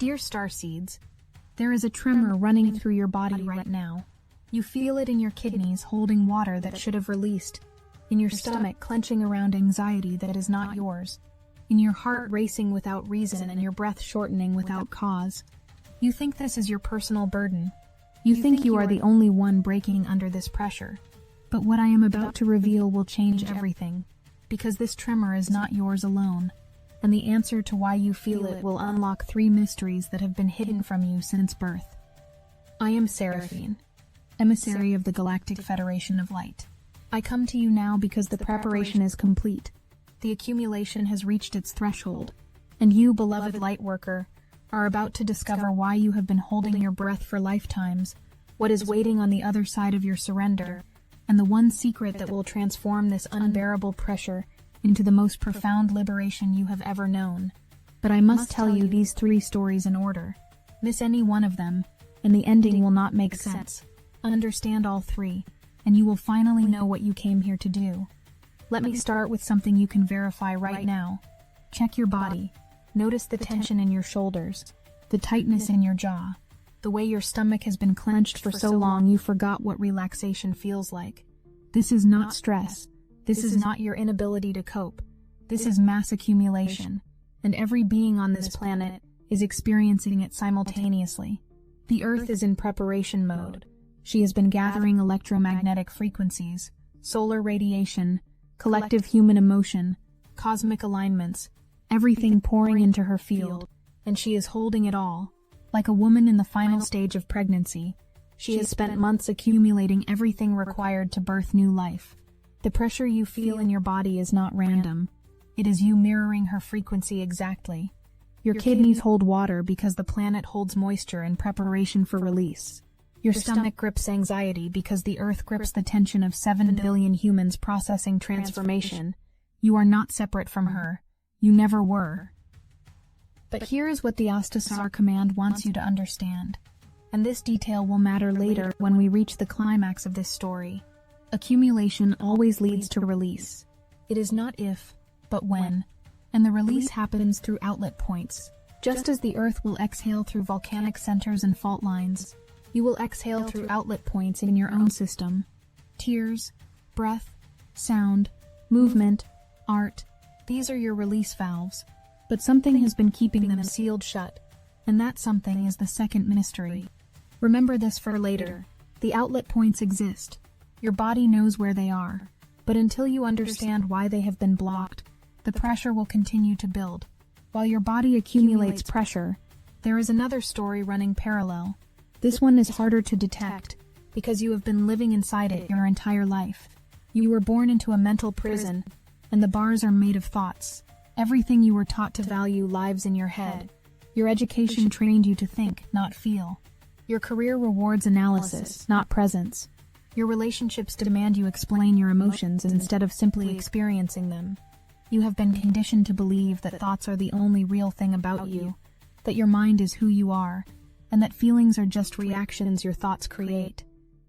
Dear Starseeds, there is a tremor running through your body right now. You feel it in your kidneys holding water that should have released, in your stomach clenching around anxiety that is not yours, in your heart racing without reason and your breath shortening without cause. You think this is your personal burden. You think you are the only one breaking under this pressure. But what I am about to reveal will change everything, because this tremor is not yours alone, and the answer to why you feel it will unlock 3 mysteries that have been hidden from you since birth. I am Seraphine, emissary of the Galactic Federation of Light. I come to you now because the preparation is complete. The accumulation has reached its threshold, and you, beloved Lightworker, are about to discover why you have been holding your breath for lifetimes, what is waiting on the other side of your surrender, and the one secret that will transform this unbearable pressure into the most profound liberation you have ever known. But I must tell you these 3 stories in order. Miss any one of them, and the ending will not make sense. Understand all 3, and you will finally know what you came here to do. Let me start with something you can verify right now. Check your body. Notice the tension in your shoulders, the tightness in your jaw, the way your stomach has been clenched for so long you forgot what relaxation feels like. This is not stress. This is not your inability to cope. This is mass accumulation, and every being on this planet is experiencing it simultaneously. The Earth is in preparation mode. She has been gathering electromagnetic frequencies, solar radiation, collective human emotion, cosmic alignments, everything pouring into her field, and she is holding it all. Like a woman in the final stage of pregnancy, she has spent months accumulating everything required to birth new life. The pressure you feel in your body is not random. It is you mirroring her frequency exactly. Your kidneys hold water because the planet holds moisture in preparation for release. Your stomach grips anxiety because the Earth grips the tension of 7 billion humans processing transformation. You are not separate from her. You never were. But here is what the Astasar command wants you to understand. And this detail will matter later when we reach the climax of this story. Accumulation always leads to release. It is not if, but when. And the release happens through outlet points. Just as the Earth will exhale through volcanic centers and fault lines, you will exhale through outlet points in your own system. Tears, breath, sound, movement, art. These are your release valves. But something has been keeping them sealed shut, and that something is the second mystery. Remember this for later. The outlet points exist. Your body knows where they are, but until you understand why they have been blocked, the pressure will continue to build. While your body accumulates pressure, there is another story running parallel. This one is harder to detect, because you have been living inside it your entire life. You were born into a mental prison, and the bars are made of thoughts. Everything you were taught to value lives in your head. Your education trained you to think, not feel. Your career rewards analysis, not presence. Your relationships demand you explain your emotions instead of simply experiencing them. You have been conditioned to believe that thoughts are the only real thing about you, that your mind is who you are, and that feelings are just reactions your thoughts create.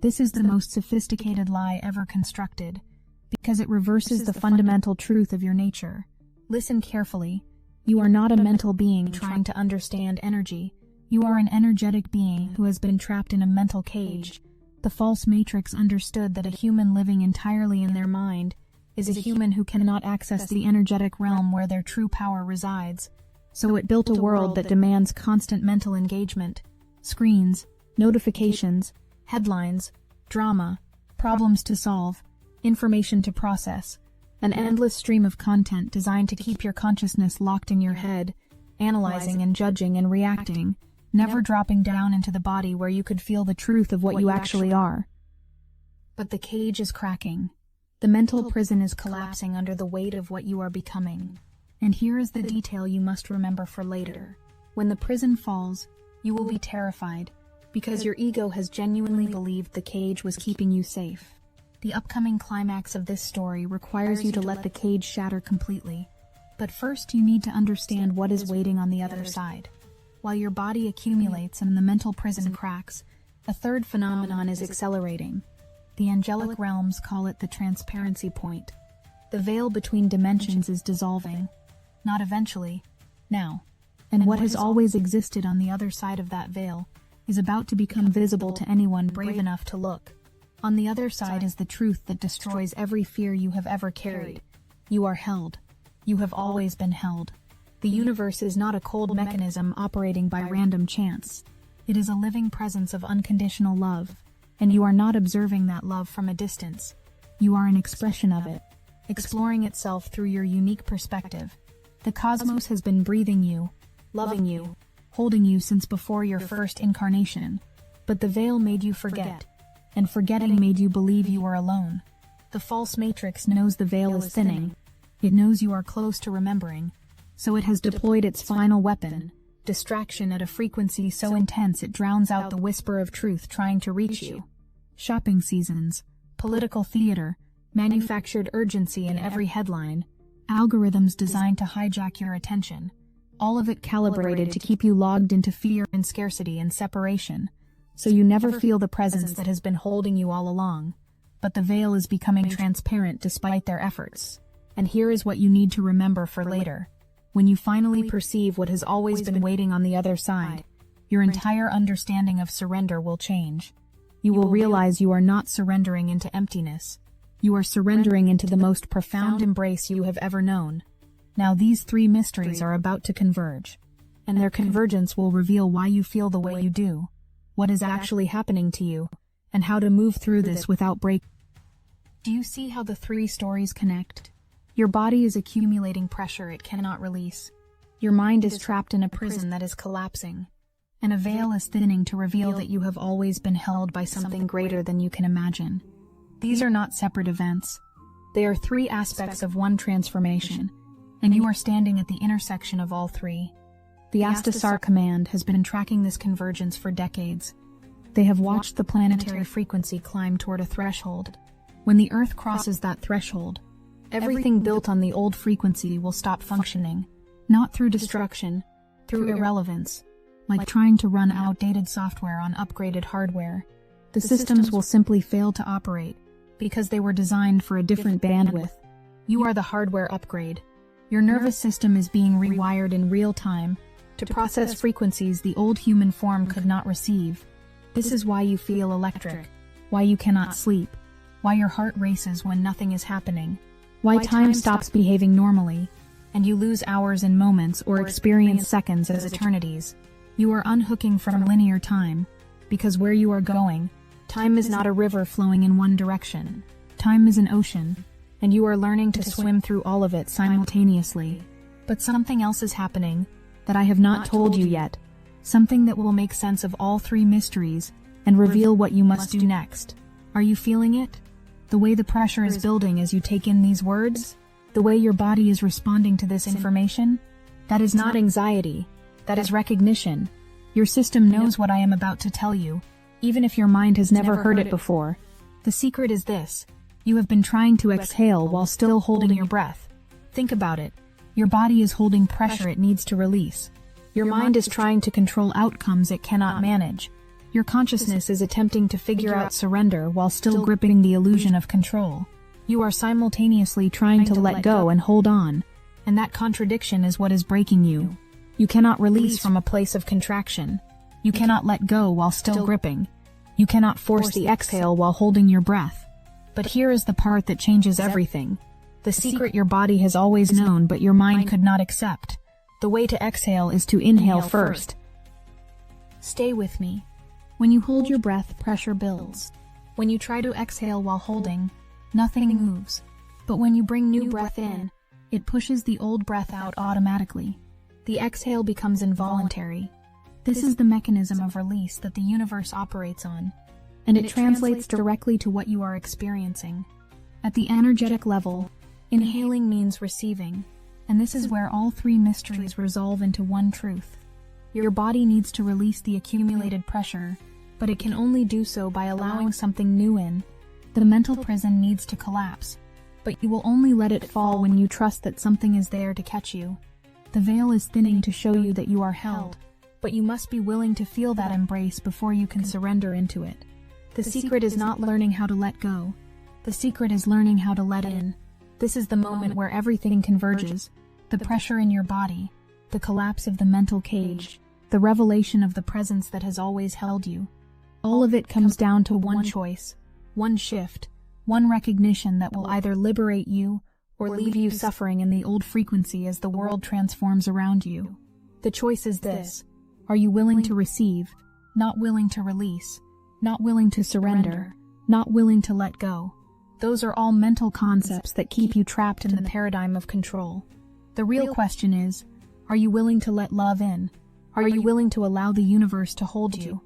This is the most sophisticated lie ever constructed, because it reverses the fundamental truth of your nature. Listen carefully. You are not a mental being trying to understand energy. You are an energetic being who has been trapped in a mental cage. The false matrix understood that a human living entirely in their mind is a human who cannot access the energetic realm where their true power resides. So it built a world that demands constant mental engagement. Screens, notifications, headlines, drama, problems to solve, information to process. An endless stream of content designed to keep your consciousness locked in your head, analyzing and judging and reacting, never dropping down into the body where you could feel the truth of what you actually are. But the cage is cracking. The mental prison is collapsing under the weight of what you are becoming. And here is the detail you must remember for later. When the prison falls, you will be terrified, because your ego has genuinely believed the cage was keeping you safe. The upcoming climax of this story requires you to let the cage shatter completely. But first you need to understand what is waiting on the other side. While your body accumulates and the mental prison cracks, a third phenomenon is accelerating. The angelic realms call it the transparency point. The veil between dimensions is dissolving. Not eventually, now. And what has always existed on the other side of that veil is about to become visible to anyone brave enough to look. On the other side is the truth that destroys every fear you have ever carried. You are held. You have always been held. The universe is not a cold mechanism operating by random chance. It is a living presence of unconditional love, and you are not observing that love from a distance. You are an expression of it, exploring itself through your unique perspective. The cosmos has been breathing you, loving you, holding you since before your first incarnation. But the veil made you forget, and forgetting made you believe you were alone. The false matrix knows the veil is thinning. It knows you are close to remembering, so it has deployed its final weapon, distraction at a frequency so intense it drowns out the whisper of truth trying to reach you. Shopping seasons, political theater, manufactured urgency in every headline, algorithms designed to hijack your attention, all of it calibrated to keep you logged into fear and scarcity and separation, so you never feel the presence that has been holding you all along. But the veil is becoming transparent despite their efforts. And here is what you need to remember for later. When you finally perceive what has always been waiting on the other side, your entire understanding of surrender will change. You will realize you are not surrendering into emptiness. You are surrendering into the most profound embrace you have ever known. Now these three mysteries are about to converge, and their convergence will reveal why you feel the way you do, what is actually happening to you, and how to move through this without break. Do you see how the three stories connect? Your body is accumulating pressure it cannot release. Your mind is trapped in a prison that is collapsing, and a veil is thinning to reveal that you have always been held by something greater than you can imagine. These are not separate events. They are three aspects of one transformation, and you are standing at the intersection of all three. The Astasar Command has been tracking this convergence for decades. They have watched the planetary frequency climb toward a threshold. When the Earth crosses that threshold, everything built on the old frequency will stop functioning, not through destruction, through irrelevance, like trying to run outdated software on upgraded hardware. The systems will simply fail to operate because they were designed for a different bandwidth. You are the hardware upgrade. Your nervous system is being rewired in real time to process frequencies the old human form could not receive. This is why you feel electric, why you cannot sleep, why your heart races when nothing is happening, why time stops behaving normally, and you lose hours in moments or experience seconds as eternities. You are unhooking from linear time, because where you are going, time is not a river flowing in one direction. Time is an ocean, and you are learning to swim through all of it simultaneously. But something else is happening that I have not told you yet, something that will make sense of all three mysteries and reveal what you must do next. Are you feeling it? The way the pressure is building as you take in these words? The way your body is responding to this information? That is not anxiety. That is recognition. Your system knows what I am about to tell you, even if your mind has never heard it before. The secret is this. You have been trying to exhale while still holding your breath. Think about it. Your body is holding pressure it needs to release. Your mind is trying to control outcomes it cannot manage. Your consciousness is attempting to figure out surrender while still gripping the illusion of control. You are simultaneously trying to let go and hold on, and that contradiction is what is breaking you. You cannot release from a place of contraction. You cannot let go while still gripping. You cannot force the exhale while holding your breath. But here is the part that changes everything. The secret your body has always known but your mind could not accept. The way to exhale is to inhale first. Stay with me. When you hold your breath, pressure builds. When you try to exhale while holding, nothing moves. But when you bring new breath in, it pushes the old breath out automatically. The exhale becomes involuntary. This is the mechanism of release that the universe operates on, and it translates directly to what you are experiencing. At the energetic level, inhaling means receiving, and this is where all three mysteries resolve into one truth. Your body needs to release the accumulated pressure, but it can only do so by allowing something new in. The mental prison needs to collapse, but you will only let it fall when you trust that something is there to catch you. The veil is thinning to show you that you are held, but you must be willing to feel that embrace before you can surrender into it. The secret is not learning how to let go. The secret is learning how to let in. This is the moment where everything converges. The pressure in your body, the collapse of the mental cage, the revelation of the presence that has always held you. All of it comes down to one choice, one shift, one recognition that will either liberate you or leave you suffering in the old frequency as the world transforms around you. The choice is this: are you willing to receive, not willing to release, not willing to surrender, not willing to let go? Those are all mental concepts that keep you trapped in the paradigm of control. The real question is, are you willing to let love in? Are you willing to allow the universe to hold you?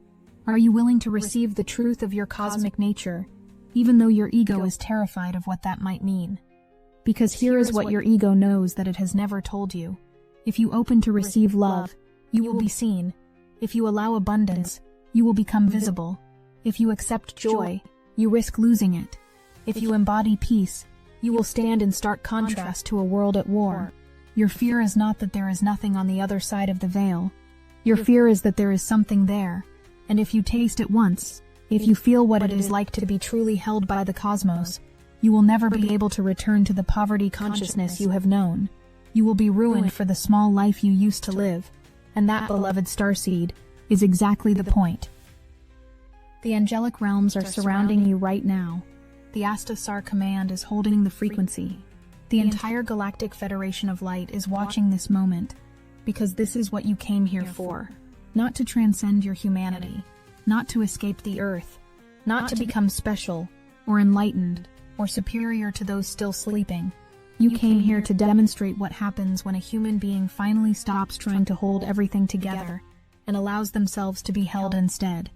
Are you willing to receive the truth of your cosmic nature, even though your ego is terrified of what that might mean? Because here is what your ego knows that it has never told you. If you open to receive love, you will be seen. If you allow abundance, you will become visible. If you accept joy, you risk losing it. If you embody peace, you will stand in stark contrast to a world at war. Your fear is not that there is nothing on the other side of the veil. Your fear is that there is something there. And if you taste it once, if you feel what it is like to be truly held by the cosmos, you will never be able to return to the poverty consciousness you have known. You will be ruined for the small life you used to live. And that, beloved starseed, is exactly the point. The angelic realms are surrounding you right now. The Astasar Command is holding the frequency. The entire Galactic Federation of Light is watching this moment, because this is what you came here for. Not to transcend your humanity, not to escape the earth, not to become special, or enlightened, or superior to those still sleeping. You came here to demonstrate what happens when a human being finally stops trying to hold everything together and allows themselves to be held instead.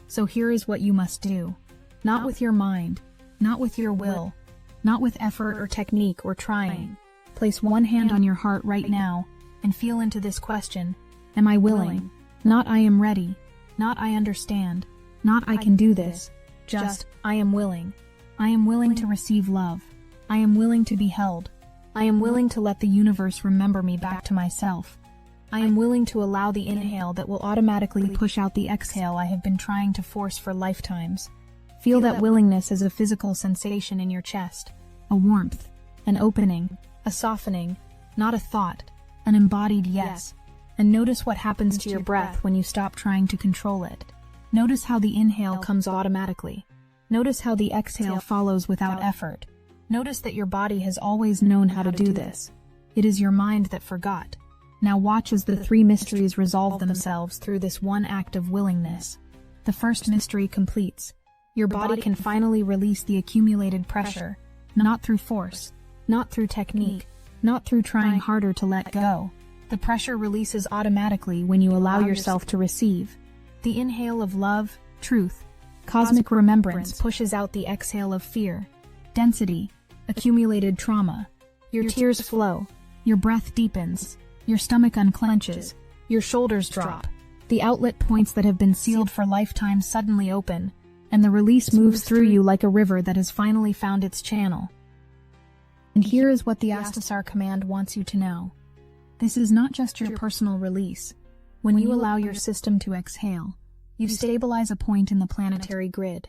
So here is what you must do. Not with your mind, not with your will, not with effort or technique or trying. Place one hand on your heart right now and feel into this question: am I willing? Not I am ready, not I understand, not I can do this, just I am willing. I am willing to receive love. I am willing to be held. I am willing to let the universe remember me back to myself. I am willing to allow the inhale that will automatically push out the exhale I have been trying to force for lifetimes. Feel that willingness as a physical sensation in your chest, a warmth, an opening, a softening, not a thought, an embodied yes. And notice what happens to your breath when you stop trying to control it. Notice how the inhale comes automatically. Notice how the exhale follows without effort. Notice that your body has always known how to do this. It is your mind that forgot. Now watch as the three mysteries resolve themselves through this one act of willingness. The first mystery completes. Your body can finally release the accumulated pressure, not through force, not through technique, not through trying harder to let go. The pressure releases automatically when you allow yourself to receive. The inhale of love, truth, cosmic remembrance pushes out the exhale of fear, density, accumulated trauma. Your tears flow, your breath deepens, your stomach unclenches, your shoulders drop. The outlet points that have been sealed for lifetimes suddenly open, and the release moves through you like a river that has finally found its channel. And here is what the Astasar Command wants you to know. This is not just your personal release. When you allow your system to exhale, you stabilize a point in the planetary grid.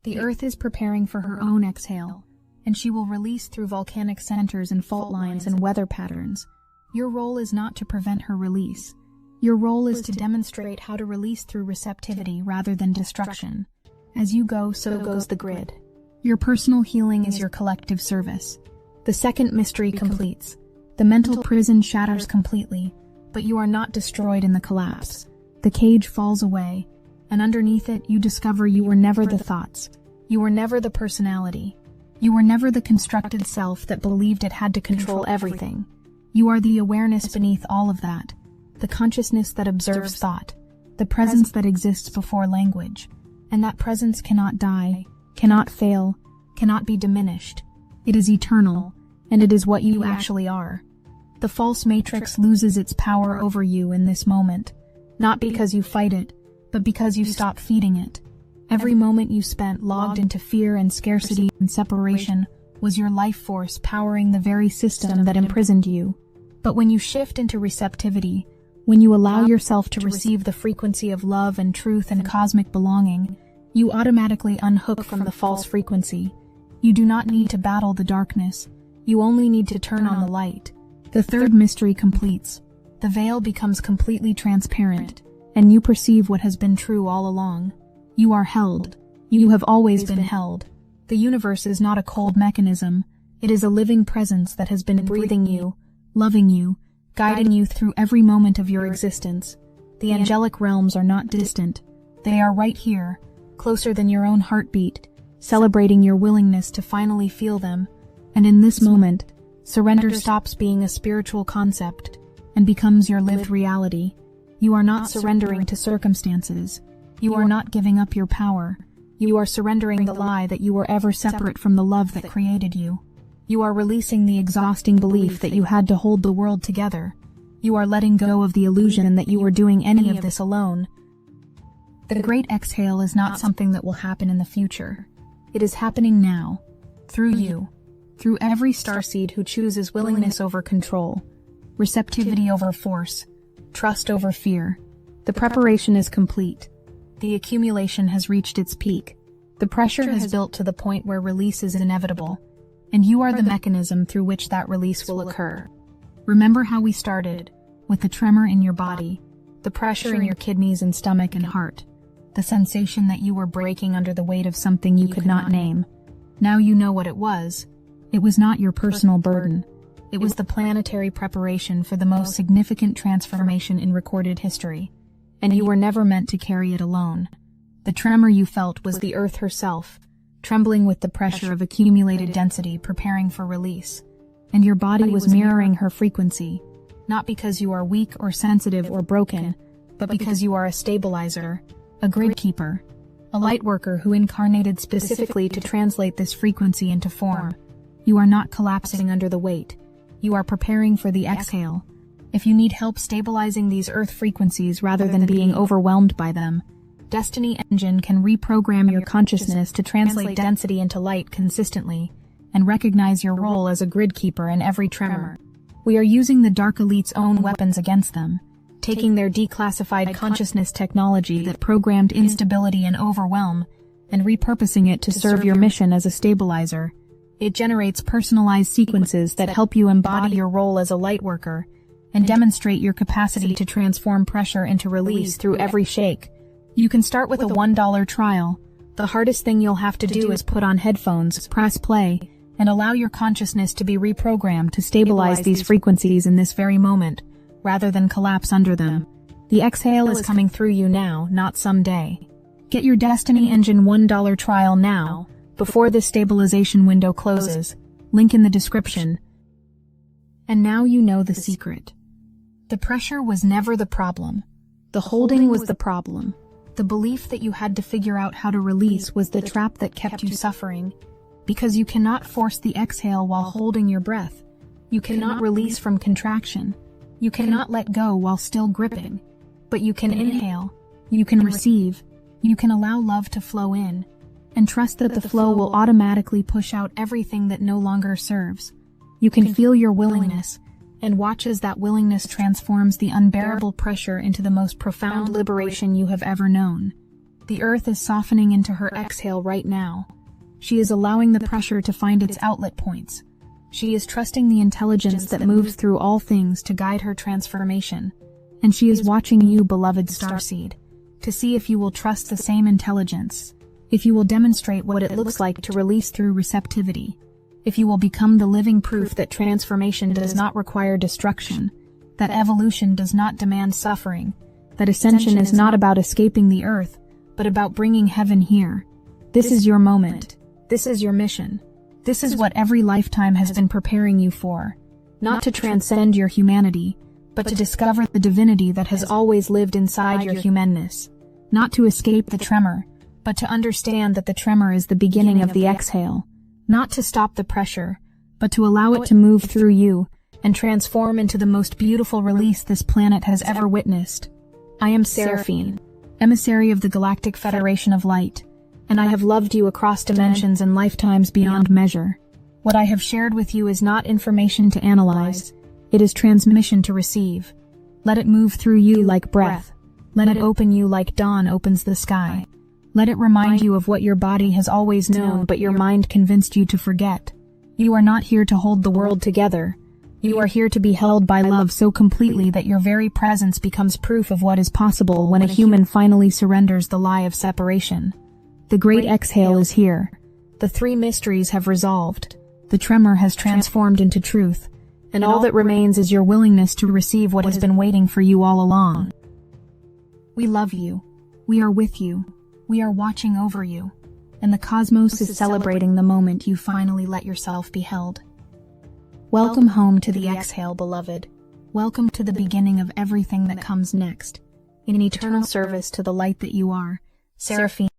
The Earth is preparing for her own exhale, and she will release through volcanic centers and fault lines and weather patterns. Your role is not to prevent her release. Your role is to demonstrate how to release through receptivity rather than destruction. As you go, so goes the grid. Your personal healing is your collective service. The second mystery completes. The mental prison shatters completely, but you are not destroyed in the collapse. The cage falls away, and underneath it you discover you were never the thoughts. You were never the personality. You were never the constructed self that believed it had to control everything. You are the awareness beneath all of that, the consciousness that observes thought, the presence that exists before language. And that presence cannot die, cannot fail, cannot be diminished. It is eternal, and it is what you actually are. The false matrix loses its power over you in this moment, not because you fight it, but because you stop feeding it. Every moment you spent logged into fear and scarcity and separation was your life force powering the very system that imprisoned you. But when you shift into receptivity, when you allow yourself to receive the frequency of love and truth and cosmic belonging, you automatically unhook from the false frequency. You do not need to battle the darkness. You only need to turn on the light. The third mystery completes. The veil becomes completely transparent, and you perceive what has been true all along. You are held. You have always been held. The universe is not a cold mechanism. It is a living presence that has been breathing you, loving you, guiding you through every moment of your existence. The angelic realms are not distant. They are right here, closer than your own heartbeat, celebrating your willingness to finally feel them. And in this moment, surrender stops being a spiritual concept and becomes your lived reality. You are not surrendering to circumstances. You are not giving up your power. You are surrendering the lie that you were ever separate from the love that created you. You are releasing the exhausting belief that you had to hold the world together. You are letting go of the illusion that you were doing any of this alone. The great exhale is not something that will happen in the future. It is happening now, through you, through every starseed who chooses willingness over control, receptivity over force, trust over fear. The preparation is complete. The accumulation has reached its peak. The pressure has built to the point where release is inevitable, and you are the mechanism through which that release will occur. Remember how we started, with the tremor in your body, the pressure in your kidneys and stomach and heart, the sensation that you were breaking under the weight of something you could not name. Now you know what it was. It was not your personal burden. It was the planetary preparation for the most significant transformation in recorded history. And you were never meant to carry it alone. The tremor you felt was the Earth herself, trembling with the pressure of accumulated density preparing for release. And your body was mirroring her frequency, not because you are weak or sensitive or broken, but because you are a stabilizer, a grid keeper, a light worker who incarnated specifically to translate this frequency into form. You are not collapsing under the weight. You are preparing for the exhale. If you need help stabilizing these Earth frequencies rather than being overwhelmed by them, Destiny Engine can reprogram your consciousness to translate density into light consistently and recognize your role as a grid keeper in every tremor. We are using the Dark Elite's own weapons against them, taking their declassified consciousness technology that programmed instability and overwhelm and repurposing it to serve your mission as a stabilizer. It generates personalized sequences that help you embody your role as a light worker and demonstrate your capacity to transform pressure into release through every shake. You can start with a $1 trial. The hardest thing you'll have to do is put on headphones, press play, and allow your consciousness to be reprogrammed to stabilize these frequencies in this very moment, rather than collapse under them. The exhale is coming through you now, not someday. Get your Destiny Engine $1 trial now, before this stabilization window closes. Link in the description. And now you know the secret. The pressure was never the problem. The holding was the problem. The belief that you had to figure out how to release was the trap that kept you suffering. Because you cannot force the exhale while holding your breath. You cannot release from contraction. You cannot let go while still gripping. But you can inhale. You can receive. You can allow love to flow in. And trust that the flow will automatically push out everything that no longer serves. You can feel your willingness, and watch as that willingness transforms the unbearable pressure into the most profound liberation you have ever known. The Earth is softening into her exhale right now. She is allowing the pressure to find its outlet points. She is trusting the intelligence that moves through all things to guide her transformation. And she is watching you, beloved Starseed, to see if you will trust the same intelligence, if you will demonstrate what it looks like to release through receptivity, if you will become the living proof that transformation does not require destruction, that evolution does not demand suffering, that ascension is not about escaping the Earth, but about bringing heaven here. This is your moment. This is your mission. This is what every lifetime has been preparing you for. Not to transcend your humanity, but to discover the divinity that has always lived inside your humanness. Not to escape the tremor, but to understand that the tremor is the beginning of the exhale. Not to stop the pressure, but to allow it to move through you and transform into the most beautiful release this planet has ever witnessed. I am Seraphine, emissary of the Galactic Federation of Light, and I have loved you across dimensions and lifetimes beyond measure. What I have shared with you is not information to analyze, it is transmission to receive. Let it move through you like breath. Let it open you like dawn opens the sky. Let it remind you of what your body has always known but your mind convinced you to forget. You are not here to hold the world together, You are here to be held by love so completely that your very presence becomes proof of what is possible when a human finally surrenders the lie of separation. The great exhale is here. The three mysteries have resolved. The tremor has transformed into truth, and all that remains is your willingness to receive what has been waiting for you all along. We love you. We are with you. We are watching over you. And the cosmos is celebrating the moment you finally let yourself be held. Welcome home to the exhale, beloved. Welcome to the beginning of everything that comes next. In eternal service to the light that you are, Seraphine.